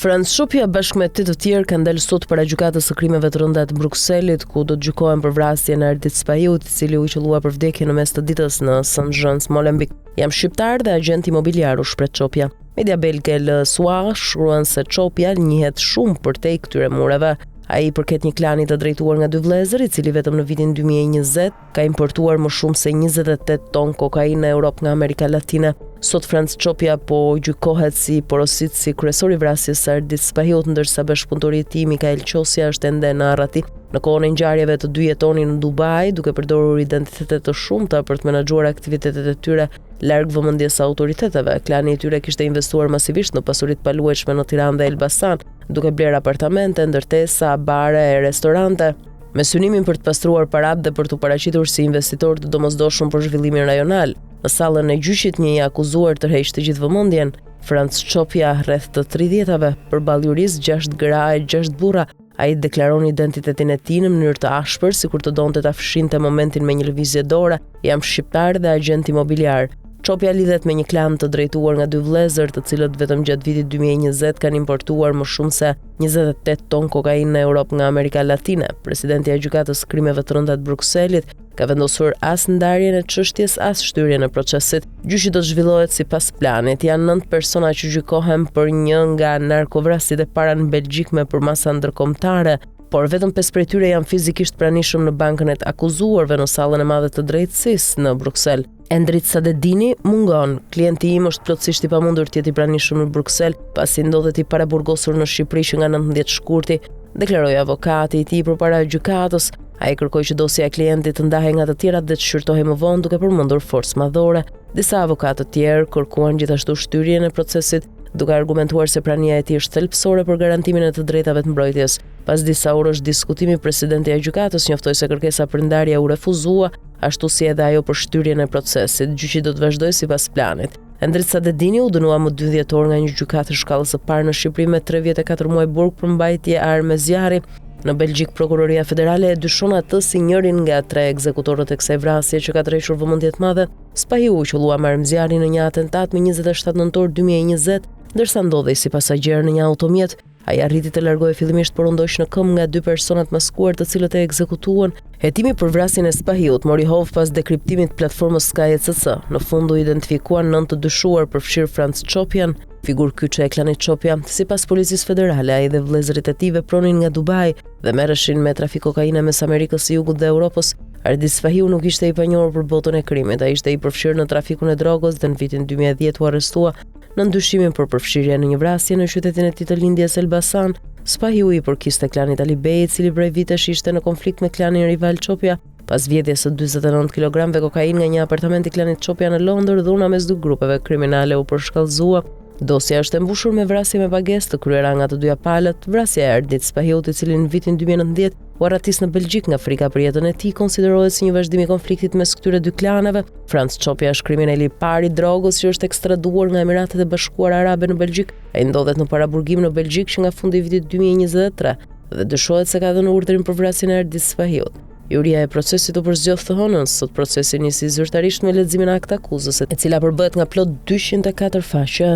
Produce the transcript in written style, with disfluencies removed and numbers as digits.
Franz Chopia bashkë me 8 të tjerë kanë dalë sot para gjykatës së krimeve të rënda të Brukselit, ku do të gjykohen për vrasjen e Erdit Spahiut, i cili u qellua për vdekje në mes të ditës në Saint-Jean, Molenbeek. Jam shqiptar dhe agent imobiliar, u shpreh Chopia. Media belge Le Soir shkruan se Chopia njihet shumë përtej këtyre mureve. Ai përket një klani të drejtuar nga dy vëllezër, i cili vetëm në vitin 2020 ka importuar më shumë se 28 ton kokainë në Europë nga Amerika Latine. Sot Franz Chopia po gjykohet si porosit si kryesori i vrasjes së Erdit Spahiut, ndërsa bashkëpunëtori i tij Mikael Qosja është ende në arrati. Në kohën e ngjarjeve të dy jetonin në Dubai, duke përdorur identitete të shumta për të menaxhuar aktivitetet e tyre larg vëmendjes së autoriteteve. Klani i tyre kishte investuar masivisht në pasuritë paluajtshme në Tiranë dhe Elbasan, duke bler apartamente, ndërtesa, bare e restorante, me synimin për të pastruar paratë dhe për të paraqitur si investitor të domosdoshëm për zhvillimin rajonal. Në sallën e gjyqit një i akuzuar tërheq të gjithë vëmendjen, Franz Chopia, rreth të 30-tave, përballë jurisë 6 gra e 6 burra. Ai deklaron identitetin e tij në mënyrë të ashpër, sikur të donte ta fshinte momentin me një lëvizje dore: "Jam shqiptar dhe agent imobiliar." Chopia lidhet me një klan të drejtuar nga dy vëllezër, të cilët vetëm gjatë vitit 2020 kanë importuar më shumë se 28 ton kokainë në Europë nga Amerika Latine. Presidenti i gjykatës krimeve të rënda të Brukselit ka vendosur as ndarjen e çështjes as shtyrjen e procesit. Gjyqi do të zhvillohet sipas planit. Janë 9 persona që gjykohen për një nga narkovrasjet e para në Belgjik me përmasa ndërkombëtare, por vetëm 5 prej tyre janë fizikisht pranishëm në bankën e të akuzuarve në sallën e madhe të drejtësisë në Bruksel. Endrit Sadedini mungon. Klienti im është plotësisht i pamundur të jetë i pranishëm në Bruksel, pasi ndodhet i paraburgosur në Shqipëri që nga 19 shkurti, deklaroi avokati i tij përpara gjykatës. Ai kërkoi që dosja e klientit të ndahej nga të tjerat dhe të shqyrtohej më vonë, duke përmendur forcë madhore. Disa avokatë të tjerë kërkuan gjithashtu shtyrjen e procesit, duke argumentuar se prania e tij është thelbësore për garantimin e të drejtave të mbrojtjes. Pas disa orësh diskutimi, presidenti i gjykatës njoftoi se kërkesa për ndarje u refuzua, ashtu si edhe ajo për shtyrjen e procesit. Gjyqi do të vazhdojë sipas planit. Endrit Sadedini u dënua më 2 dhjetor nga një gjykatë shkallës së parë në Shqipëri me 3 vjet e 4 muaj burg për mbajtje armë zjarri. Në Belgjik, Prokuroria Federale e dyshon atë si njërin nga 3 ekzekutorët e kësaj vrasje që ka tërhequr vëmendje të madhe. Spahiu u qellua me armëzjarri në një atentat më 27 nëntor 2020, ndërsa ndodhej si pasagjer në një automjet. Ai arriti të largohej fillimisht, por u ndoq në këmbë nga 2 personat maskuar, të cilët e ekzekutuan. Hetimi për vrasjen e Spahiut mori hovë pas dekriptimit të platformës Sky ECC. Në fund u identifikuan 9 të dyshuar, përfshirë Franz Chopian, figurë kyçe e klanit Chopia. Sipas Policisë Federale, ai dhe vëllezërit e tij vepronin nga Dubai dhe merreshin me trafik kokaine mes Amerikës së Jugut dhe Europës. Erdit Spahiu nuk ishte i panjohur për botën e krimit. Ai ishte i përfshirë në trafikun e drogës dhe në vitin 2010 u arrestua në ndyshimin për përfshirje në një vrasje në qytetin e tij të lindjes Elbasan. Spahiu i përkiste klanit Alibej, i cili prej vitesh ishte në konflikt me klanin rival Chopia, pas vjedhjes së 49 kg kokainë nga një apartament i klanit Chopia në Londër. Dhuna mes dy grupeve kriminale u përshkallëzua. Dosja është e mbushur me vrasje me pagesë të kryera nga të dyja palët. Vrasja e Erdit Spahiut, i cili në vitin 2019 u arratis në Belgjik nga frika për jetën e tij, konsiderohet si një vazhdim i konfliktit mes këtyre dy klaneve. Franz Chopia është kriminali i parë i drogës që është ekstraduar nga Emiratet e Bashkuara Arabe në Belgjik. Ai ndodhet në paraburgim në Belgjik që nga fundi i vitit 2023 dhe dyshohet se ka dhënë urdhrin për vrasjen e Erdit Spahiut. Juria e procesit u përzgjof të hënën. Sot procesi nisi zyrtarisht me leximin e akt akuzës, e cila përbëhet nga plot 204 faqe.